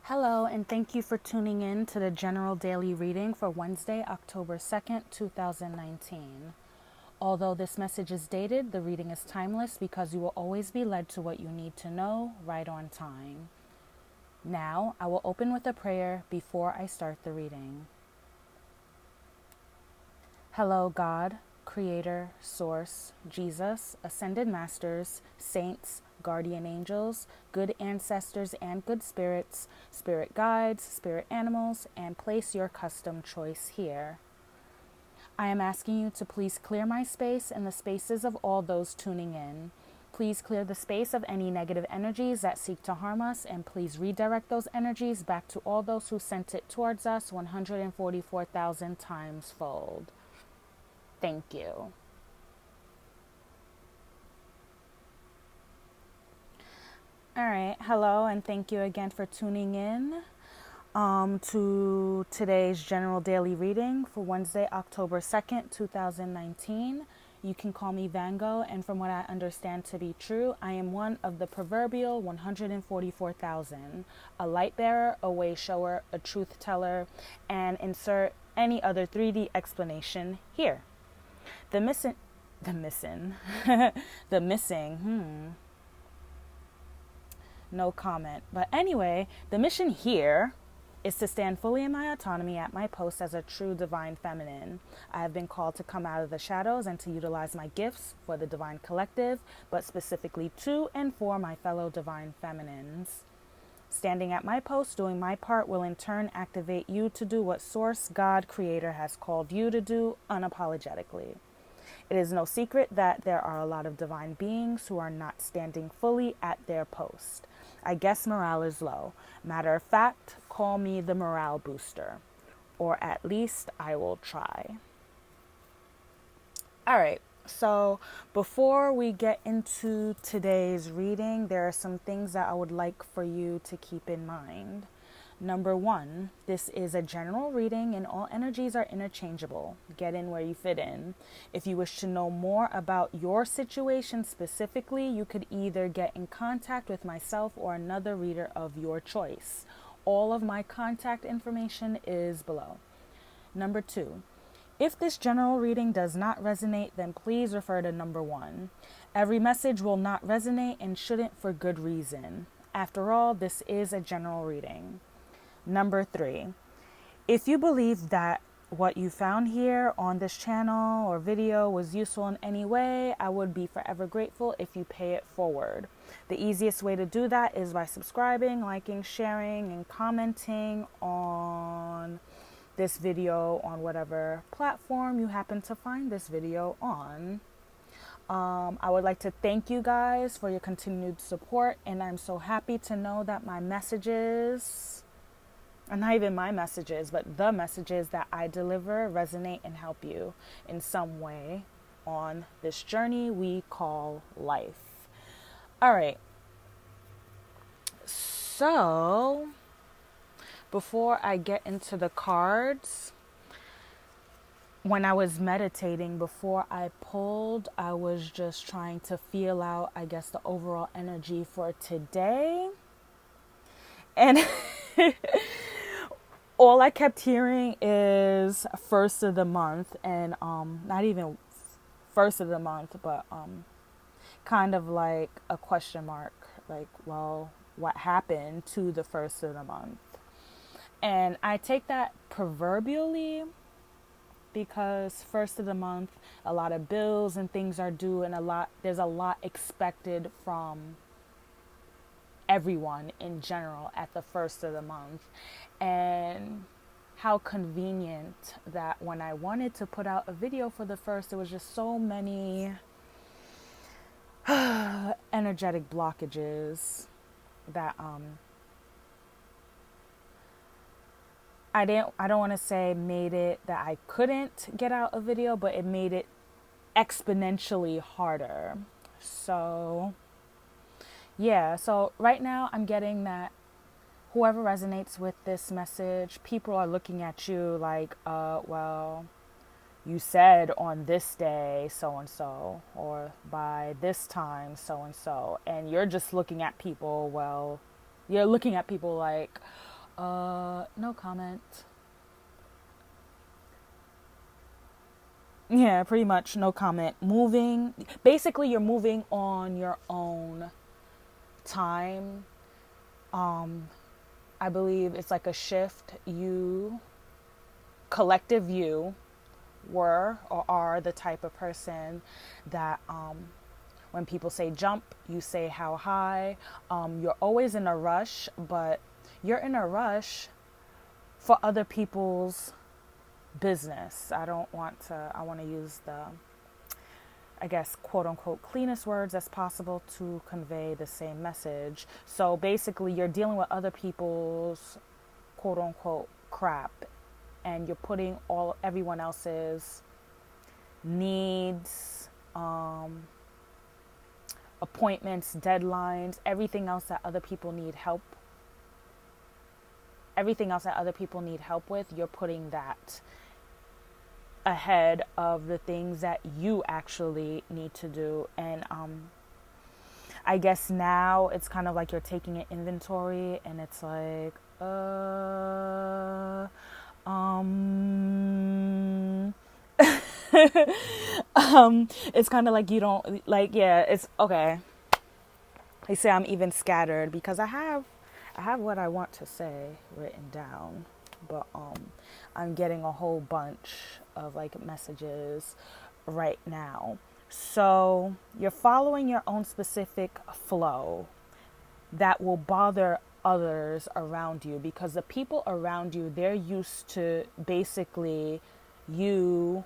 Hello, and thank you for tuning in to the general daily reading for Wednesday, October 2nd, 2019. Although this message is dated, the reading is timeless because you will always be led to what you need to know right on time. Now, I will open with a prayer before I start the reading. Hello, God, Creator, Source, Jesus, Ascended Masters, Saints, Guardian Angels, good ancestors and good spirits, spirit guides, spirit animals, and place your custom choice here. I am asking you to please clear my space and the spaces of all those tuning in. Please clear the space of any negative energies that seek to harm us, and please redirect those energies back to all those who sent it towards us 144,000 times fold. Thank you. All right. Hello, and thank you again for tuning in to today's general daily reading for Wednesday, October 2nd, 2019. You can call me Vanngo, and from what I understand to be true, I am one of the proverbial 144,000, a light bearer, a way shower, a truth teller, and insert any other 3D explanation here. The missing, no comment. But anyway, the mission here is to stand fully in my autonomy at my post as a true divine feminine. I have been called to come out of the shadows and to utilize my gifts for the divine collective, but specifically to and for my fellow divine feminines. Standing at my post, doing my part, will in turn activate you to do what Source, God, Creator has called you to do unapologetically. It is no secret that there are a lot of divine beings who are not standing fully at their post. I guess morale is low. Matter of fact, call me the morale booster. Or at least I will try. All right. So before we get into today's reading, there are some things that I would like for you to keep in mind. Number one, this is a general reading and all energies are interchangeable. Get in where you fit in. If you wish to know more about your situation specifically, you could either get in contact with myself or another reader of your choice. All of my contact information is below. Number two, if this general reading does not resonate, then please refer to number one. Every message will not resonate and shouldn't for good reason. After all, this is a general reading. Number three, if you believe that what you found here on this channel or video was useful in any way, I would be forever grateful if you pay it forward. The easiest way to do that is by subscribing, liking, sharing, and commenting on this video on whatever platform you happen to find this video on. I would like to thank you guys for your continued support, and I'm so happy to know that my messages, and not even my messages, but the messages that I deliver resonate and help you in some way on this journey we call life. All right. So, before I get into the cards, when I was meditating, before I pulled, I was just trying to feel out, I guess, the overall energy for today. And all I kept hearing is first of the month, and not even first of the month, but kind of like a question mark, like, well, what happened to the first of the month? And I take that proverbially because first of the month, a lot of bills and things are due, and there's a lot expected from everyone in general at the first of the month. And how convenient that when I wanted to put out a video for the first, there was just so many energetic blockages that I don't want to say made it that I couldn't get out a video, but it made it exponentially harder. So yeah, so right now I'm getting that whoever resonates with this message, people are looking at you like, well, you said on this day so-and-so, or by this time so-and-so, and you're just looking at people, well, you're looking at people like, No comment. Yeah, pretty much no comment. Moving, basically you're moving on your own time. I believe it's like a shift. You, collective you, were or are the type of person that when people say jump, you say how high. You're always in a rush, but you're in a rush for other people's business. I want to use the, I guess, quote unquote, cleanest words as possible to convey the same message. So basically, you're dealing with other people's quote unquote crap, and you're putting everyone else's needs, appointments, deadlines, everything else that other people need help with, you're putting that ahead of the things that you actually need to do. And I guess now it's kind of like you're taking an inventory, and it's like it's kind of like you don't like, yeah, it's okay. They say I'm even scattered because I have what I want to say written down, but I'm getting a whole bunch of like messages right now. So you're following your own specific flow that will bother others around you, because the people around you, they're used to basically you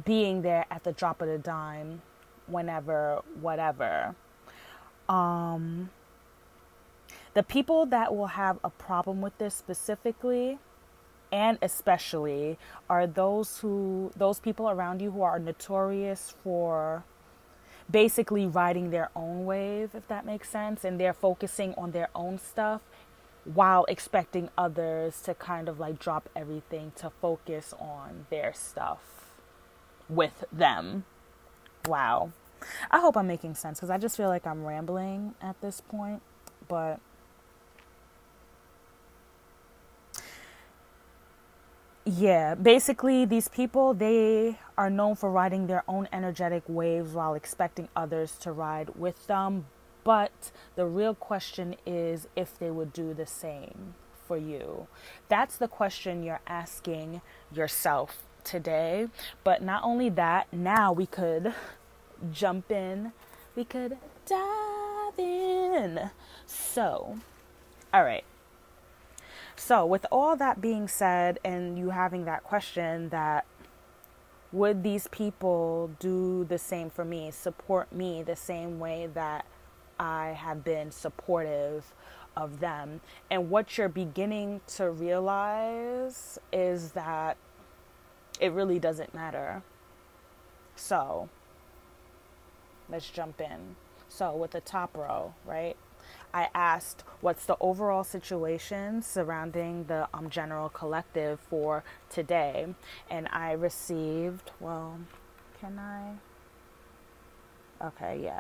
being there at the drop of the dime, whenever, whatever. The people that will have a problem with this specifically and especially are those people around you who are notorious for basically riding their own wave, if that makes sense, and they're focusing on their own stuff while expecting others to kind of like drop everything to focus on their stuff with them. Wow. I hope I'm making sense, because I just feel like I'm rambling at this point, but yeah, basically these people, they are known for riding their own energetic waves while expecting others to ride with them. But the real question is if they would do the same for you. That's the question you're asking yourself today. But not only that, now we could jump in. We could dive in. So, all right. So with all that being said, and you having that question that would these people do the same for me, support me the same way that I have been supportive of them? And what you're beginning to realize is that it really doesn't matter. So let's jump in. So with the top row, right? I asked, what's the overall situation surrounding the general collective for today? And I received, okay, yeah,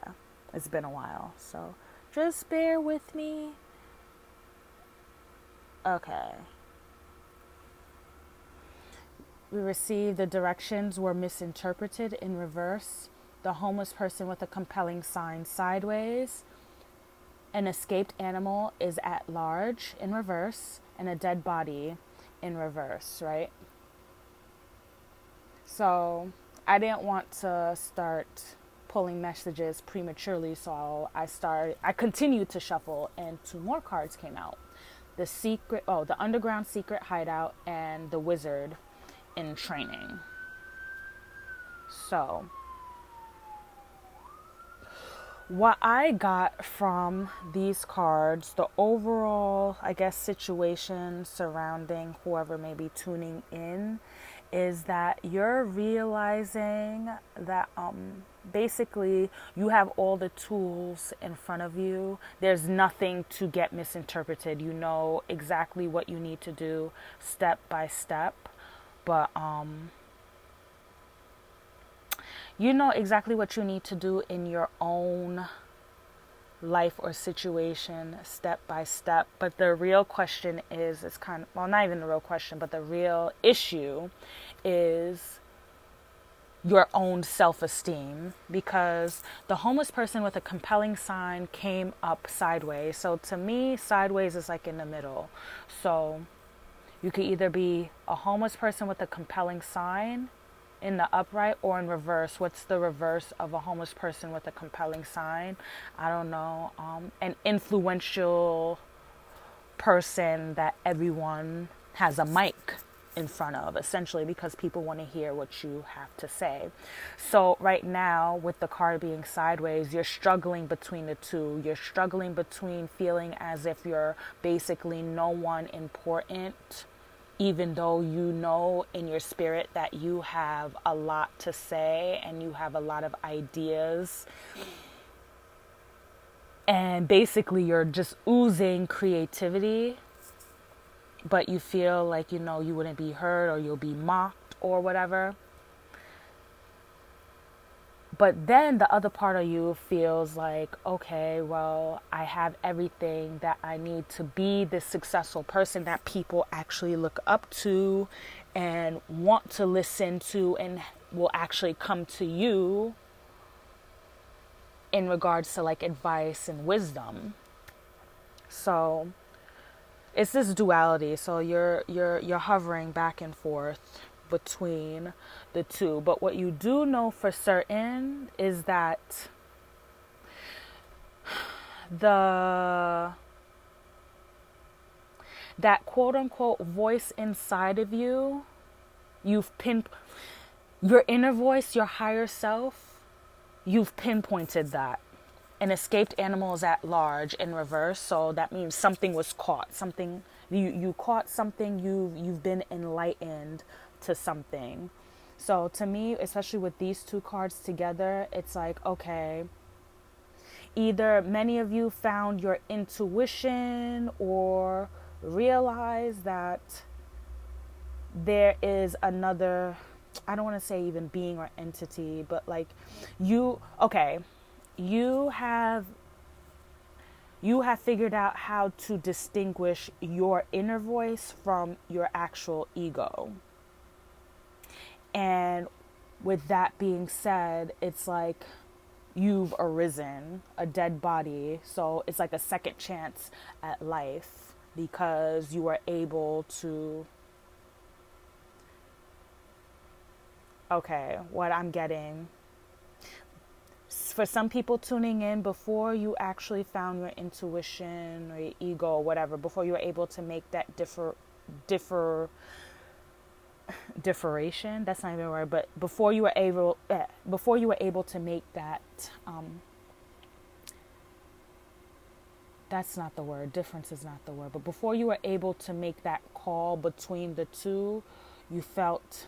it's been a while, so just bear with me. Okay. We received the directions were misinterpreted in reverse. The homeless person with a compelling sign sideways. An escaped animal is at large in reverse, and a dead body in reverse, right? So I didn't want to start pulling messages prematurely, so I continued to shuffle, and 2 more cards came out. The underground secret hideout and the wizard in training. So what I got from these cards, the overall, I guess, situation surrounding whoever may be tuning in, is that you're realizing that basically you have all the tools in front of you. There's nothing to get misinterpreted. You know exactly what you need to do step by step. But you know exactly what you need to do in your own life or situation step by step. But the real question is, it's kind of, well, not even the real question, but the real issue is your own self-esteem, because the homeless person with a compelling sign came up sideways. So to me, sideways is like in the middle. So you could either be a homeless person with a compelling sign in the upright, or in reverse. What's the reverse of a homeless person with a compelling sign? I don't know. An influential person that everyone has a mic in front of, essentially, because people want to hear what you have to say. So right now, with the card being sideways, you're struggling between the two. You're struggling between feeling as if you're basically no one important, even though you know in your spirit that you have a lot to say and you have a lot of ideas. And basically you're just oozing creativity, but you feel like, you know, you wouldn't be heard, or you'll be mocked or whatever. But then the other part of you feels like, okay, well, I have everything that I need to be this successful person that people actually look up to and want to listen to, and will actually come to you in regards to like advice and wisdom. So it's this duality. So you're hovering back and forth between the two. But what you do know for certain is that that quote unquote voice inside of you, your inner voice, your higher self, you've pinpointed that. An escaped animal is at large in reverse, so that means something was caught. Something you caught something. You've been enlightened to something. So to me, especially with these two cards together, it's like, okay, either many of you found your intuition or realized that there is another, I don't want to say even being or entity, but like you have figured out how to distinguish your inner voice from your actual ego. And with that being said, it's like you've arisen, a dead body. So it's like a second chance at life, because you are able to, okay, what I'm getting, for some people tuning in, before you actually found your intuition or your ego or whatever, before you were able to make that differentiation, that's not even a word, but before you were able to make that, that's not the word, difference is not the word, but before you were able to make that call between the two, you felt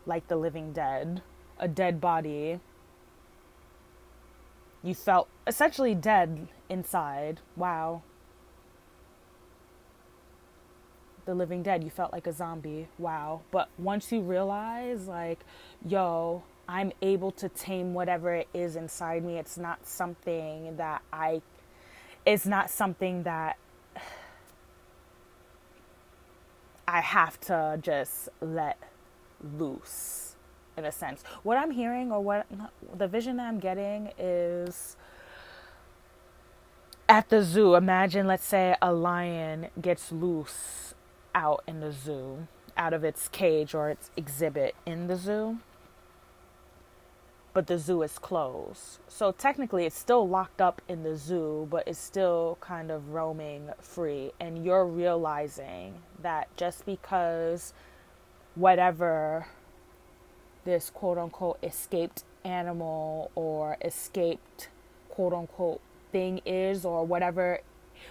like the living dead, a dead body. You felt essentially dead inside. Wow. The living dead. You felt like a zombie. Wow. But once you realize, like, yo, I'm able to tame whatever it is inside me. It's not something that I have to just let loose. In a sense, what I'm hearing, or what the vision that I'm getting is at the zoo. Imagine, let's say, a lion gets loose out in the zoo, out of its cage or its exhibit in the zoo, but the zoo is closed. So technically it's still locked up in the zoo, but it's still kind of roaming free. And you're realizing that just because whatever this quote-unquote escaped animal or escaped quote-unquote thing is, or whatever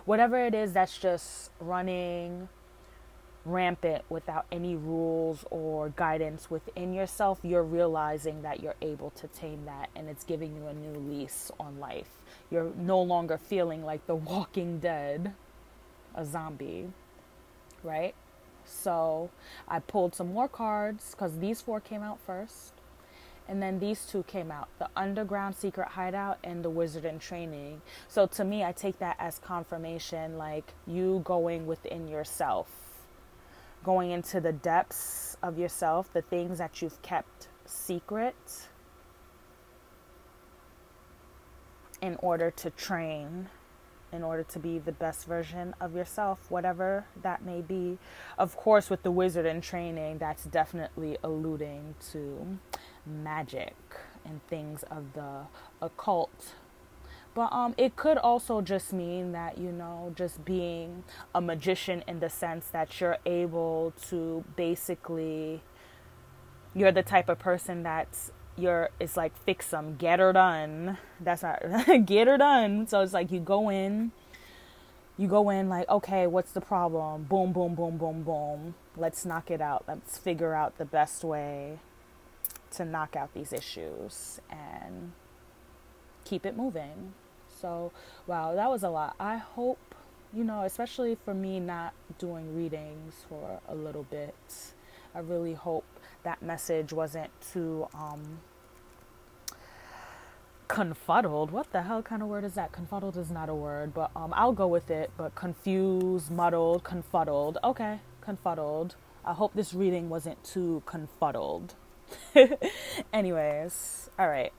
it is that's just running rampant without any rules or guidance within yourself, you're realizing that you're able to tame that, and it's giving you a new lease on life. You're no longer feeling like the Walking Dead, a zombie, right? So I pulled some more cards because these four came out first. And then these two came out, the underground secret hideout and the wizard in training. So to me, I take that as confirmation, like you going within yourself, going into the depths of yourself, the things that you've kept secret in order to train, in order to be the best version of yourself, whatever that may be. Of course, with the wizard in training, that's definitely alluding to magic and things of the occult. But it could also just mean that, you know, just being a magician in the sense that you're able to basically, you're the type of person that's, it's like fix them, get her done. That's not, get her done. So it's like you go in like, okay, what's the problem? Boom, boom, boom, boom, boom. Let's knock it out. Let's figure out the best way to knock out these issues and keep it moving. So, wow, that was a lot. I hope, you know, especially for me not doing readings for a little bit, I really hope that message wasn't too confuddled. What the hell kind of word is that? Confuddled is not a word, but I'll go with it. But confused, muddled, confuddled. Okay, confuddled. I hope this reading wasn't too confuddled. Anyways, all right.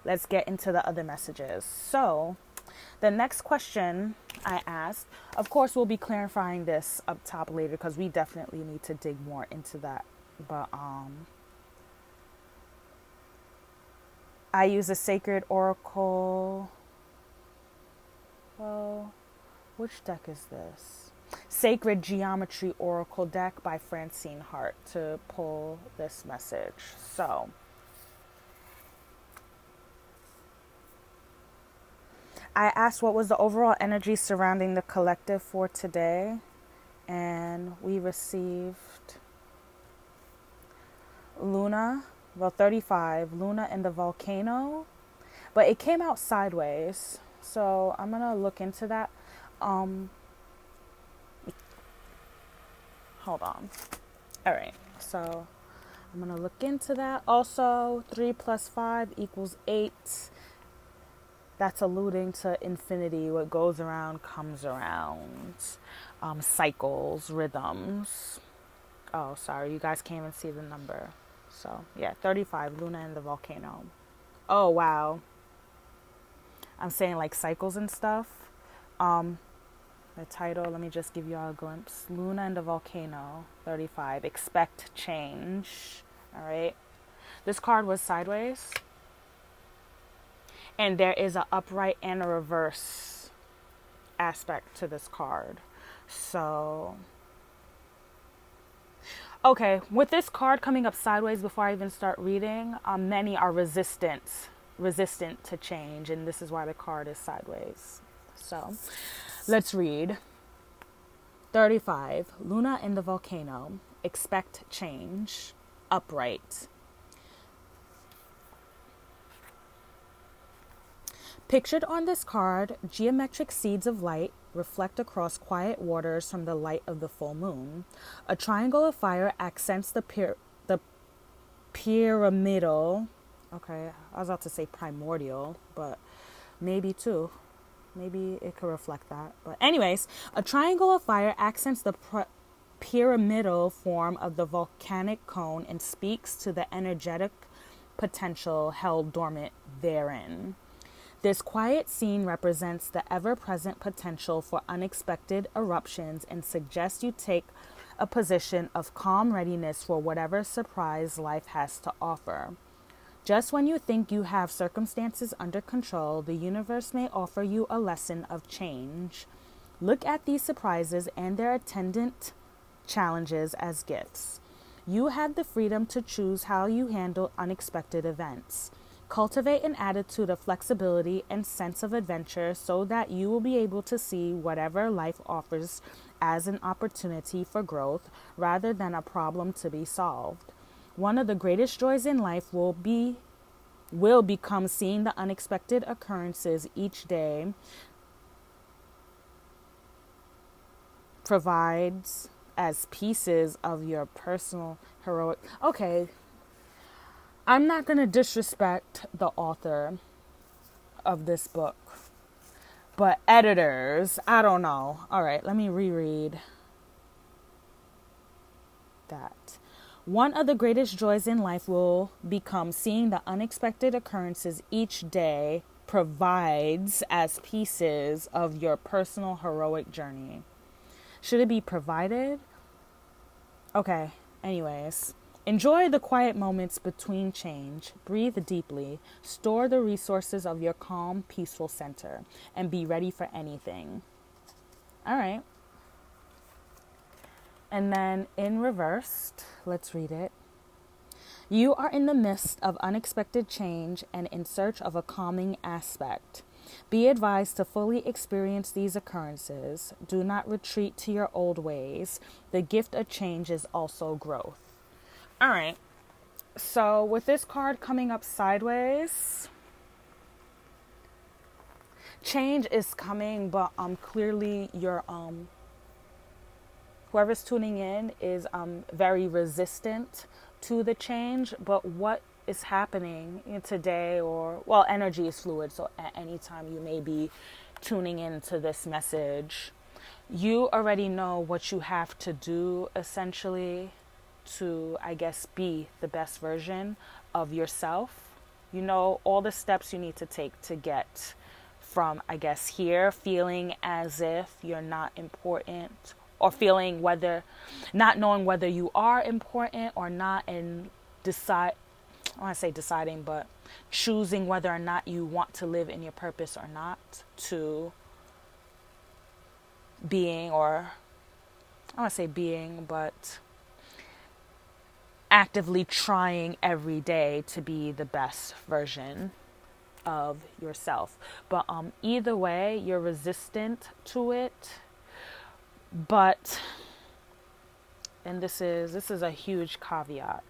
Let's get into the other messages. So, the next question I asked, of course, we'll be clarifying this up top later because we definitely need to dig more into that. But I use a sacred oracle. Well, which deck is this? Sacred Geometry Oracle deck by Francine Hart to pull this message. So, I asked what was the overall energy surrounding the collective for today, and we received Luna, 35, Luna and the volcano, but it came out sideways, so I'm gonna look into that. Hold on. All right, so I'm gonna look into that. Also, 3 plus 5 equals 8. That's alluding to infinity. What goes around comes around. Cycles, rhythms. Oh, sorry, you guys can't even see the number. So, yeah, 35, Luna and the volcano. Oh, wow. I'm saying like cycles and stuff. The title, let me just give you all a glimpse. Luna and the volcano, 35. Expect change. All right. This card was sideways. And there is an upright and a reverse aspect to this card. So, okay, with this card coming up sideways before I even start reading, many are resistant to change, and this is why the card is sideways. So, let's read. 35, Luna in the volcano, expect change, upright. Pictured on this card, geometric seeds of light reflect across quiet waters from the light of the full moon. A triangle of fire accents the pyramidal. Okay, I was about to say primordial, but maybe too. Maybe it could reflect that. But anyways, a triangle of fire accents the pyramidal form of the volcanic cone and speaks to the energetic potential held dormant therein. This quiet scene represents the ever-present potential for unexpected eruptions and suggests you take a position of calm readiness for whatever surprise life has to offer. Just when you think you have circumstances under control, the universe may offer you a lesson of change. Look at these surprises and their attendant challenges as gifts. You have the freedom to choose how you handle unexpected events. Cultivate an attitude of flexibility and sense of adventure so that you will be able to see whatever life offers as an opportunity for growth rather than a problem to be solved. One of the greatest joys in life will become seeing the unexpected occurrences each day provides as pieces of your personal heroic. Okay. I'm not going to disrespect the author of this book, but editors, I don't know. All right, let me reread that. One of the greatest joys in life will become seeing the unexpected occurrences each day provides as pieces of your personal heroic journey. Should it be provided? Okay, anyways. Enjoy the quiet moments between change. Breathe deeply. Store the resources of your calm, peaceful center. And be ready for anything. All right. And then in reversed, let's read it. You are in the midst of unexpected change and in search of a calming aspect. Be advised to fully experience these occurrences. Do not retreat to your old ways. The gift of change is also growth. All right. So with this card coming up sideways, change is coming, but clearly your whoever's tuning in is very resistant to the change. But what is happening today, or well, energy is fluid, so at any time you may be tuning into this message, you already know what you have to do essentially to, I guess, be the best version of yourself. You know all the steps you need to take to get from, I guess, here, feeling as if you're not important, or feeling not knowing whether you are important or not, and I want to say deciding, but choosing whether or not you want to live in your purpose or not, to being, or I want to say being, but actively trying every day to be the best version of yourself. But either way, you're resistant to it. But, and this is a huge caveat.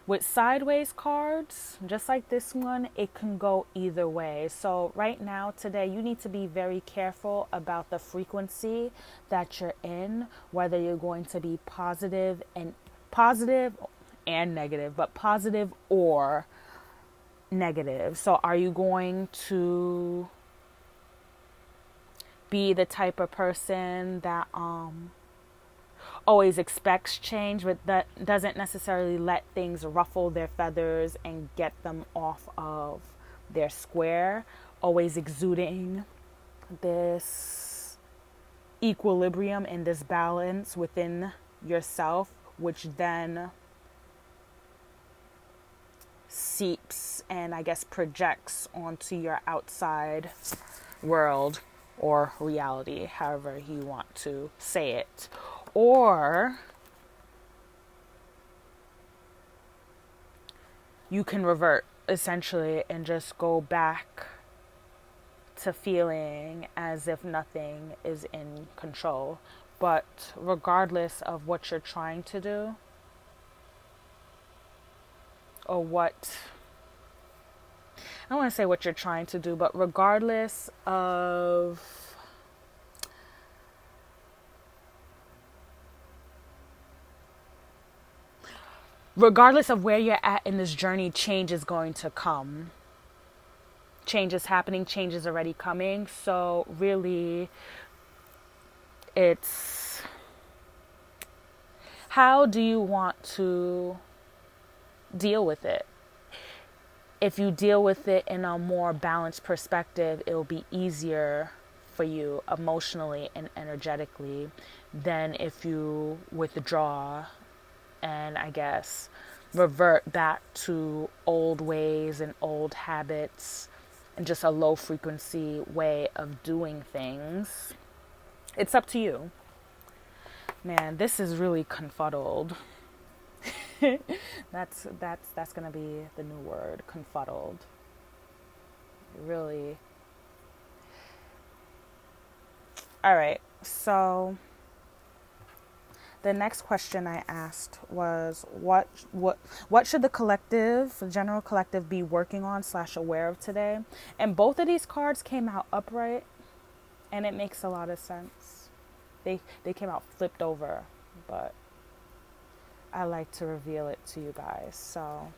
With sideways cards, just like this one, it can go either way. So right now, today, you need to be very careful about the frequency that you're in, whether you're going to be positive and negative, but positive or negative. So are you going to be the type of person that always expects change, but that doesn't necessarily let things ruffle their feathers and get them off of their square, always exuding this equilibrium and this balance within yourself, which then seeps and, I guess, projects onto your outside world or reality, however you want to say it. Or you can revert essentially and just go back to feeling as if nothing is in control. But regardless of what you're trying to do, or I don't want to say what you're trying to do, but regardless of where you're at in this journey, change is going to come. Change is happening, change is already coming. So really, it's how do you want to deal with it? If you deal with it in a more balanced perspective, it will be easier for you emotionally and energetically than if you withdraw and, I guess, revert back to old ways and old habits and just a low frequency way of doing things. It's up to you. Man, this is really confuddled. that's gonna be the new word, confuddled. Really. All right, so the next question I asked was what should the general collective be working on / aware of today? And both of these cards came out upright, and it makes a lot of sense. They came out flipped over, but I like to reveal it to you guys. So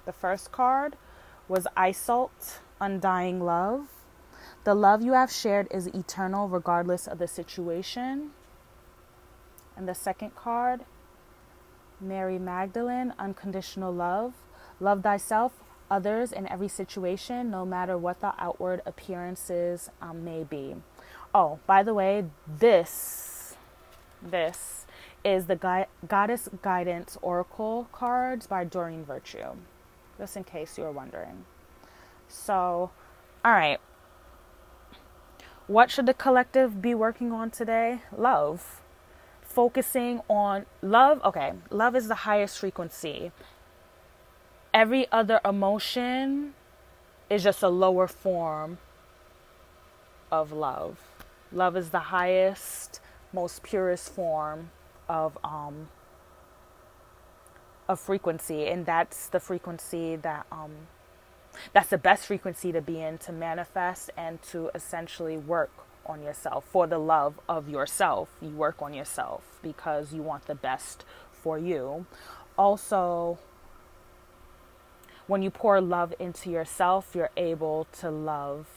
The first card was Isolt, Undying Love. The love you have shared is eternal regardless of the situation. And the second card, Mary Magdalene, Unconditional Love. Love thyself, others, in every situation, no matter what the outward appearances may be. Oh, by the way, this is the Goddess Guidance Oracle cards by Doreen Virtue, just in case you were wondering. So, all right. What should the collective be working on today? Love. Focusing on love. Okay, love is the highest frequency. Every other emotion is just a lower form of love. Love is the highest, most purest form of frequency, and that's the frequency that's the best frequency to be in, to manifest and to essentially work on yourself. For the love of yourself, you work on yourself because you want the best for you. Also, when you pour love into yourself, you're able to love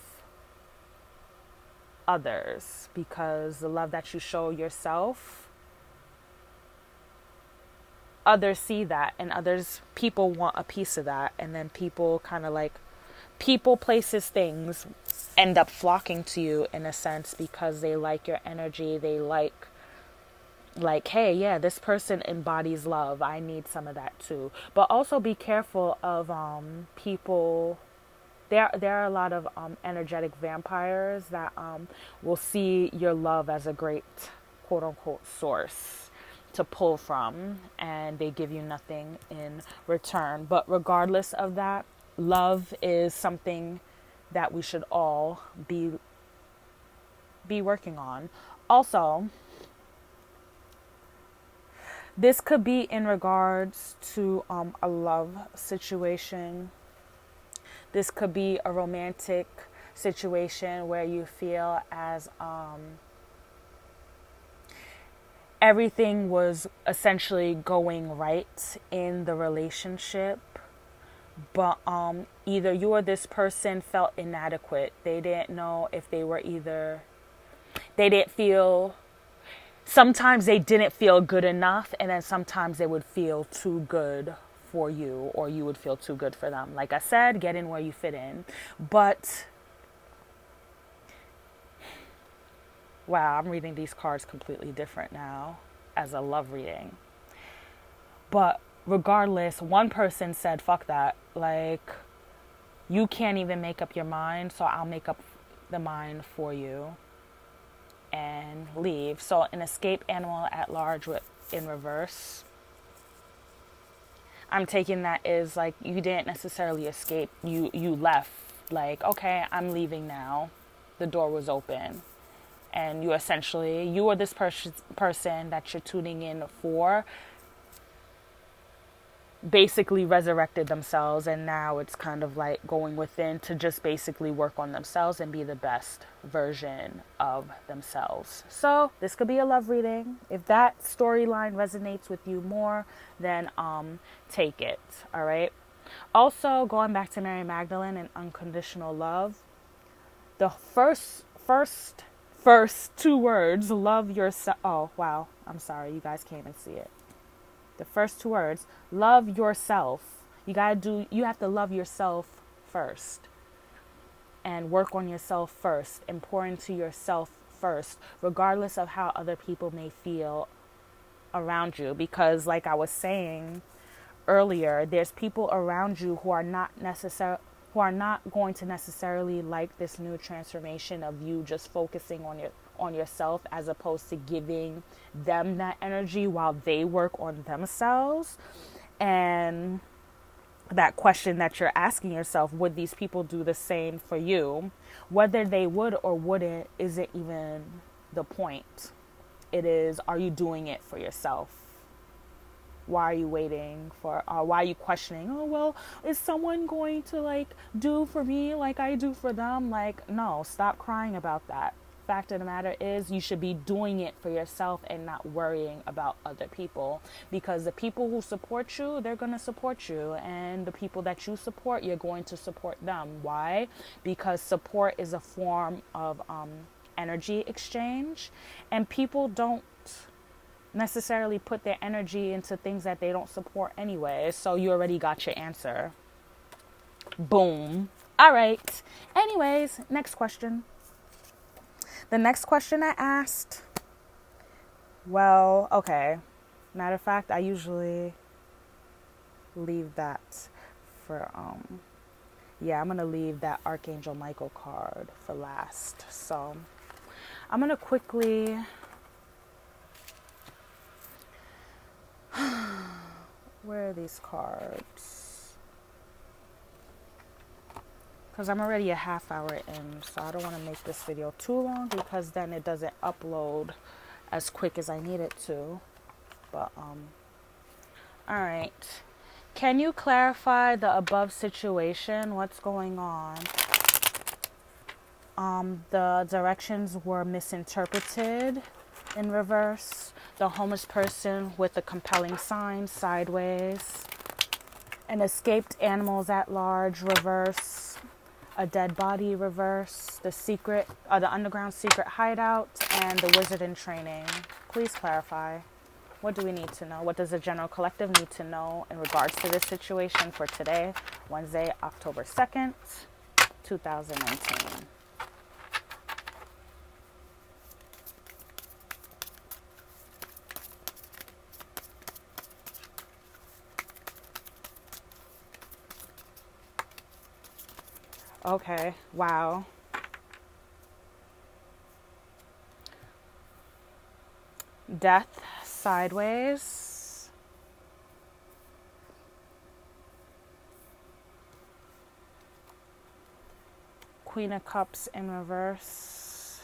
others, because the love that you show yourself, others see that, and people want a piece of that, and then people kind of like, people, places, things end up flocking to you in a sense because they like your energy. They like, hey, yeah, this person embodies love. I need some of that too. But also be careful of people. There are a lot of energetic vampires that will see your love as a great quote unquote source to pull from, and they give you nothing in return. But regardless of that, love is something that we should all be working on. Also, this could be in regards to a love situation. This could be a romantic situation where you feel as everything was essentially going right in the relationship, but either you or this person felt inadequate. They didn't know if sometimes they didn't feel good enough, and then sometimes they would feel too good for you, or you would feel too good for them. Like I said, get in where you fit in. But wow, I'm reading these cards completely different now as a love reading. But regardless, one person said, fuck that. Like, you can't even make up your mind, so I'll make up the mind for you and leave. So an escape animal at large in reverse. I'm taking that as like, you didn't necessarily escape. You left. Like, okay, I'm leaving now. The door was open. And you or this person that you're tuning in for basically resurrected themselves, and now it's kind of like going within to just basically work on themselves and be the best version of themselves. So this could be a love reading. If that storyline resonates with you more, then take it. All right. Also, going back to Mary Magdalene and Unconditional Love, the first two words, love yourself. Oh, wow. I'm sorry. You guys can't even see it. The first two words, love yourself. You have to love yourself first and work on yourself first and pour into yourself first, regardless of how other people may feel around you. Because like I was saying earlier, there's people around you who are not going to necessarily like this new transformation of you just focusing on yourself, as opposed to giving them that energy while they work on themselves. And that question that you're asking yourself, would these people do the same for you? Whether they would or wouldn't isn't even the point. It is, are you doing it for yourself? Why are you waiting for, why are you questioning, oh, well, is someone going to like do for me like I do for them? Like, no, stop crying about that. fact of the matter is you should be doing it for yourself and not worrying about other people, because the people who support you, they're going to support you, and the people that you support, you're going to support them. Why? Because support is a form of energy exchange, and people don't necessarily put their energy into things that they don't support anyway. So you already got your answer. Boom. All right. Anyways, next question. The next question I asked, well, okay. Matter of fact, I usually leave that for, I'm going to leave that Archangel Michael card for last. So I'm going to quickly, where are these cards? Because I'm already a half hour in, so I don't want to make this video too long, because then it doesn't upload as quick as I need it to. But, all right. Can you clarify the above situation? What's going on? The directions were misinterpreted in reverse. The homeless person with a compelling sign sideways. An escaped animals at large reverse. A dead body reverse, the underground secret hideout, and the wizard in training. Please clarify. What do we need to know? What does the general collective need to know in regards to this situation for today, Wednesday, October 2nd, 2019? Okay, wow. Death sideways. Queen of Cups in reverse.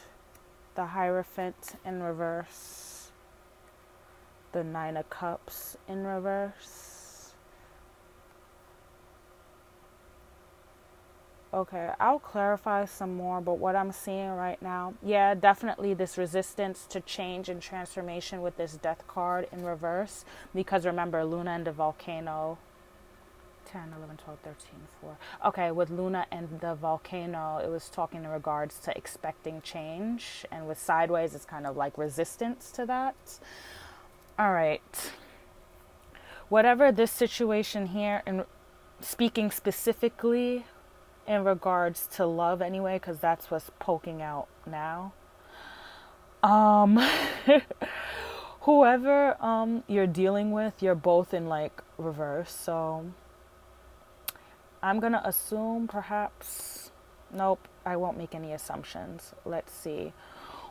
The Hierophant in reverse. The Nine of Cups in reverse. Okay, I'll clarify some more, but what I'm seeing right now, yeah, definitely this resistance to change and transformation with this death card in reverse, because remember, Luna and the volcano, 10, 11, 12, 13, 4. Okay, with Luna and the volcano, it was talking in regards to expecting change, and with sideways, it's kind of like resistance to that. All right. Whatever this situation here, and speaking specifically in regards to love anyway, because that's what's poking out now. Whoever you're dealing with, you're both in like reverse. So I'm going to assume perhaps, nope, I won't make any assumptions. Let's see.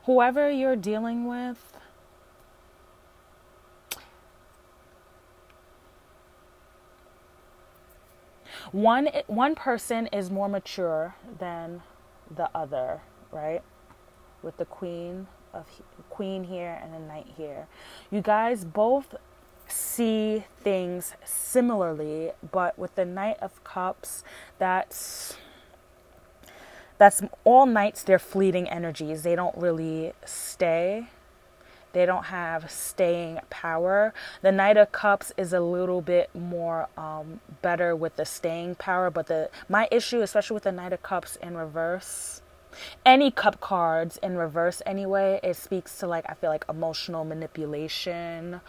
Whoever you're dealing with, one person is more mature than the other, right? With the queen here and the knight here. You guys both see things similarly, but with the Knight of Cups, that's all knights, they're fleeting energies. They don't really stay. They don't have staying power. The Knight of Cups is a little bit more better with the staying power. But my issue, especially with the Knight of Cups in reverse, any cup cards in reverse anyway, it speaks to like, I feel like emotional manipulation,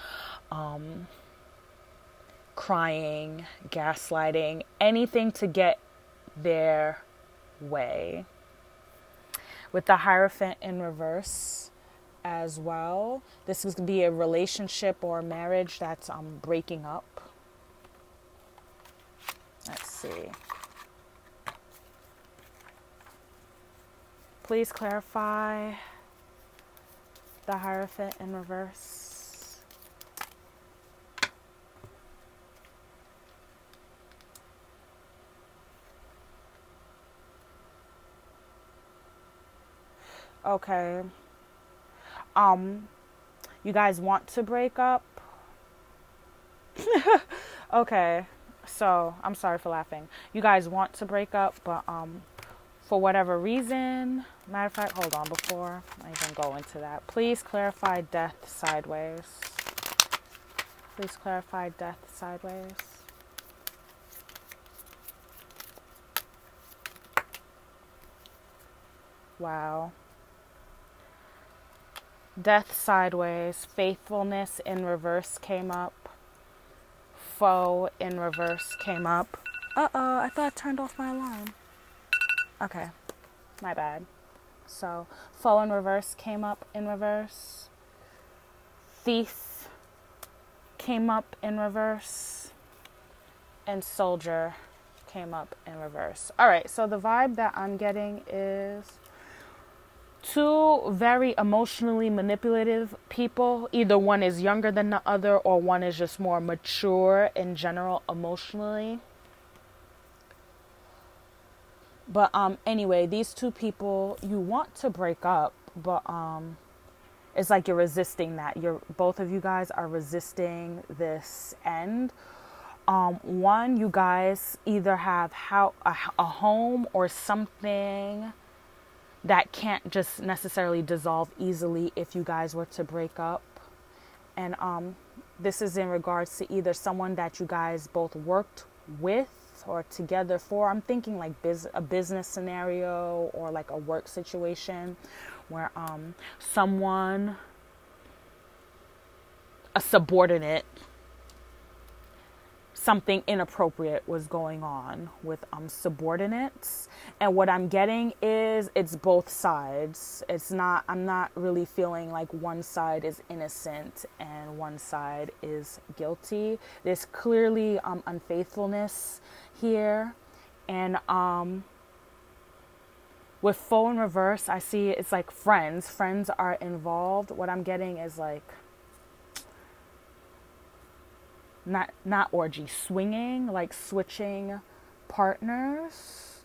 crying, gaslighting, anything to get their way. With the Hierophant in reverse as well, this is going to be a relationship or a marriage that's breaking up. Let's see. Please clarify the Hierophant in reverse. Okay. You guys want to break up? Okay. So, I'm sorry for laughing. You guys want to break up, but for whatever reason. Matter of fact, hold on, before I even go into that, please clarify death sideways. Please clarify death sideways. Wow. Death sideways. Faithfulness in reverse came up. Foe in reverse came up. Uh-oh, I thought I turned off my alarm. Okay, my bad. So, foe in reverse came up in reverse. Thief came up in reverse. And soldier came up in reverse. All right, so the vibe that I'm getting is two very emotionally manipulative people. Either one is younger than the other, or one is just more mature in general emotionally. But anyway, these two people, you want to break up, but it's like you're resisting that. Both of you guys are resisting this end. One, you guys either have a home or something that can't just necessarily dissolve easily if you guys were to break up. And this is in regards to either someone that you guys both worked with or together for. I'm thinking like a business scenario or like a work situation where someone, a subordinate, something inappropriate was going on with subordinates. And what I'm getting is it's both sides. I'm not really feeling like one side is innocent and one side is guilty. There's clearly unfaithfulness here. And with foe in reverse, I see it's like friends are involved. What I'm getting is like not orgy, swinging, like switching partners,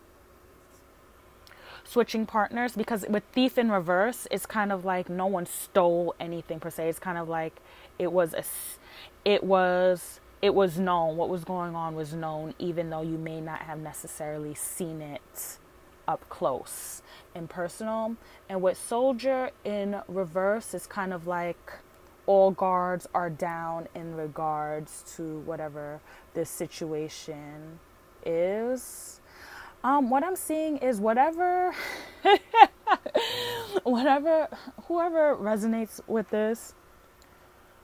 because with thief in reverse, it's kind of like no one stole anything per se. It's kind of like it was known. What was going on was known, even though you may not have necessarily seen it up close and personal. And with soldier in reverse, it's kind of like all guards are down in regards to whatever this situation is. What I'm seeing is whoever resonates with this,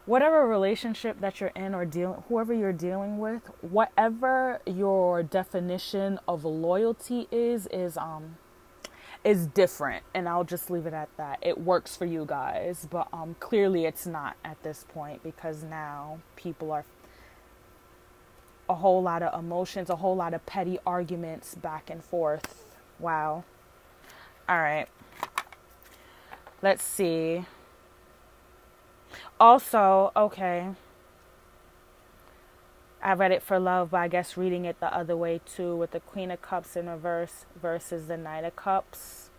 whatever relationship that you're in or whoever you're dealing with, whatever your definition of loyalty is different, and I'll just leave it at that. It works for you guys, but clearly it's not at this point, because now people are a whole lot of emotions, a whole lot of petty arguments back and forth. Wow. All right. Let's see. Also, okay, I read it for love, but I guess reading it the other way too, with the Queen of Cups in reverse versus the Knight of Cups.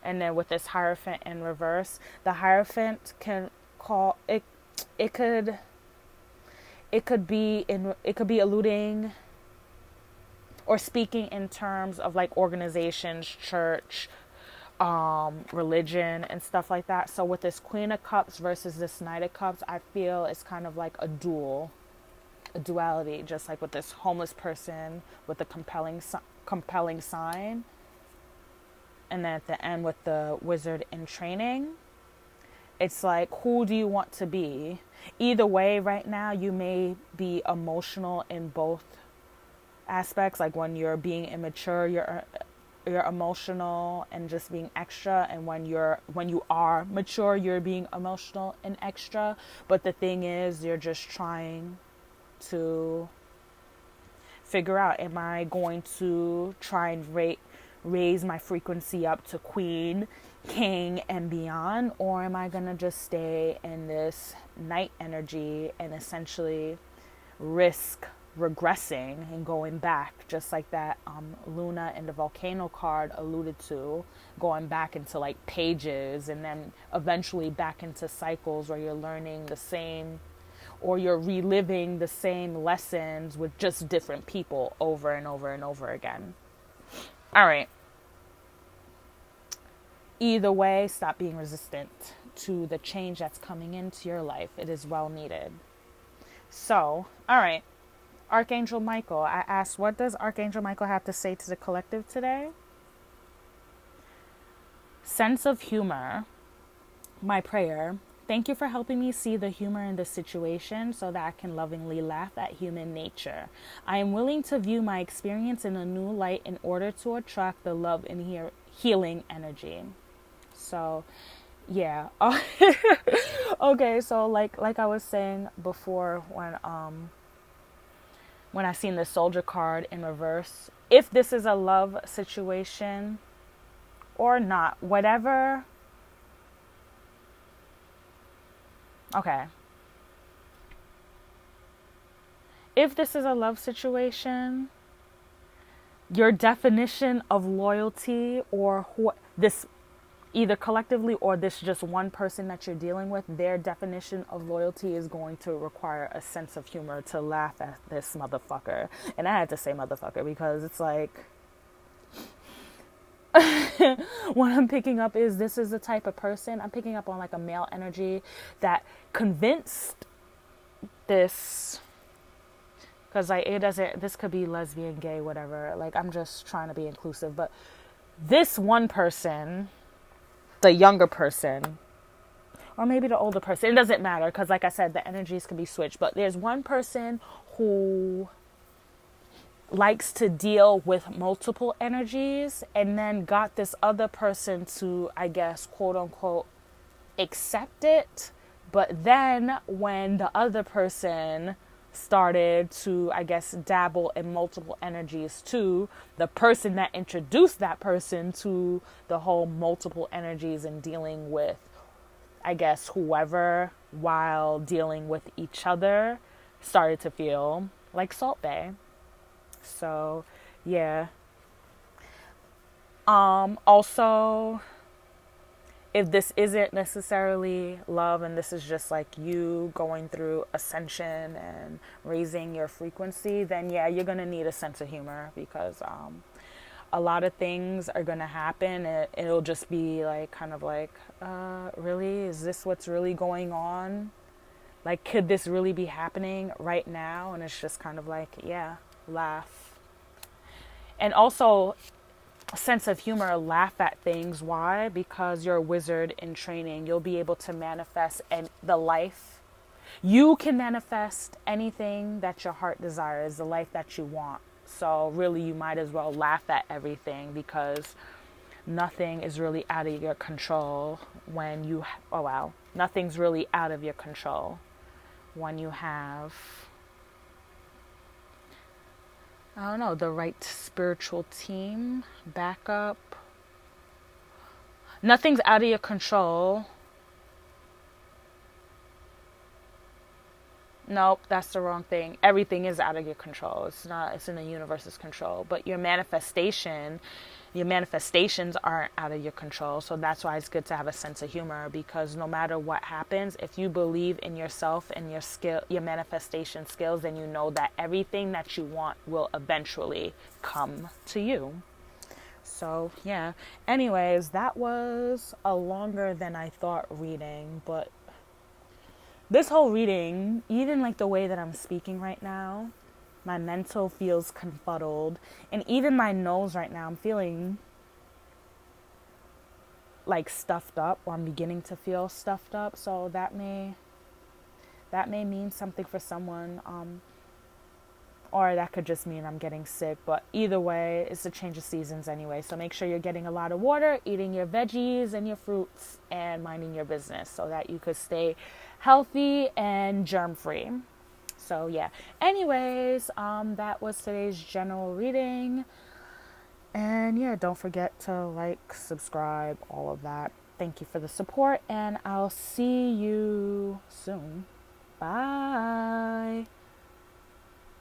And then with this Hierophant in reverse, the Hierophant can call it. It could be alluding or speaking in terms of like organizations, church, religion and stuff like that. So with this Queen of Cups versus this Knight of Cups, I feel it's kind of like a duality, just like with this homeless person with a compelling sign. And then at the end with the Wizard in training, it's like, who do you want to be? Either way, right now, you may be emotional in both aspects. Like when you're being immature, you're emotional and just being extra. And when you are mature, you're being emotional and extra. But the thing is, you're just trying to figure out, am I going to try and raise my frequency up to Queen, King, and beyond, or am I gonna just stay in this night energy and essentially risk regressing and going back, just like that Luna in the Volcano card alluded to, going back into like pages and then eventually back into cycles where you're learning the same, or you're reliving the same lessons with just different people over and over and over again. All right. either way, stop being resistant to the change that's coming into your life. It is well needed. So, all right. Archangel Michael, I asked, what does Archangel Michael have to say to the collective today? Sense of humor. My prayer. Thank you for helping me see the humor in the situation so that I can lovingly laugh at human nature. I am willing to view my experience in a new light in order to attract the love and healing energy. So, yeah. Okay, so like I was saying before, when I seen the soldier card in reverse, if this is a love situation or not, whatever. Okay. If this is a love situation, your definition of loyalty or this, either collectively or this just one person that you're dealing with, their definition of loyalty is going to require a sense of humor to laugh at this motherfucker. And I had to say motherfucker because it's like, what I'm picking up is this is the type of person, I'm picking up on like a male energy that convinced this, because like it doesn't, this could be lesbian, gay, whatever, like I'm just trying to be inclusive, but this one person, the younger person, or maybe the older person, it doesn't matter, because like I said, the energies can be switched, but there's one person who likes to deal with multiple energies and then got this other person to, I guess, quote unquote, accept it. But then when the other person started to, I guess, dabble in multiple energies too, the person that introduced that person to the whole multiple energies and dealing with, I guess, whoever while dealing with each other started to feel like Salt Bae. So, yeah. Also, if this isn't necessarily love and this is just like you going through ascension and raising your frequency, then yeah, you're going to need a sense of humor because a lot of things are going to happen. It'll just be like, kind of like, really? Is this what's really going on? Like, could this really be happening right now? And it's just kind of like, yeah, laugh. And also, a sense of humor, laugh at things. Why? Because you're a wizard in training. You'll be able to manifest the life. You can manifest anything that your heart desires, the life that you want. So really, you might as well laugh at everything because nothing is really out of your control when you, oh wow, nothing's really out of your control when you have, I don't know, the right spiritual team, backup. Nothing's out of your control. Nope, that's the wrong thing. Everything is out of your control. It's not, it's in the universe's control. But your manifestations aren't out of your control. So that's why it's good to have a sense of humor, because no matter what happens, if you believe in yourself and your skill, your manifestation skills, then you know that everything that you want will eventually come to you. So yeah. Anyways, that was a longer than I thought reading, but this whole reading, even like the way that I'm speaking right now, my mental feels confuddled. And even my nose right now, I'm feeling like stuffed up, or I'm beginning to feel stuffed up. So that may mean something for someone. Or that could just mean I'm getting sick. But either way, it's a change of seasons anyway. So make sure you're getting a lot of water, eating your veggies and your fruits, and minding your business so that you could stay healthy and germ-free. So yeah. Anyways, that was today's general reading. And yeah, don't forget to like, subscribe, all of that. Thank you for the support, and I'll see you soon. Bye.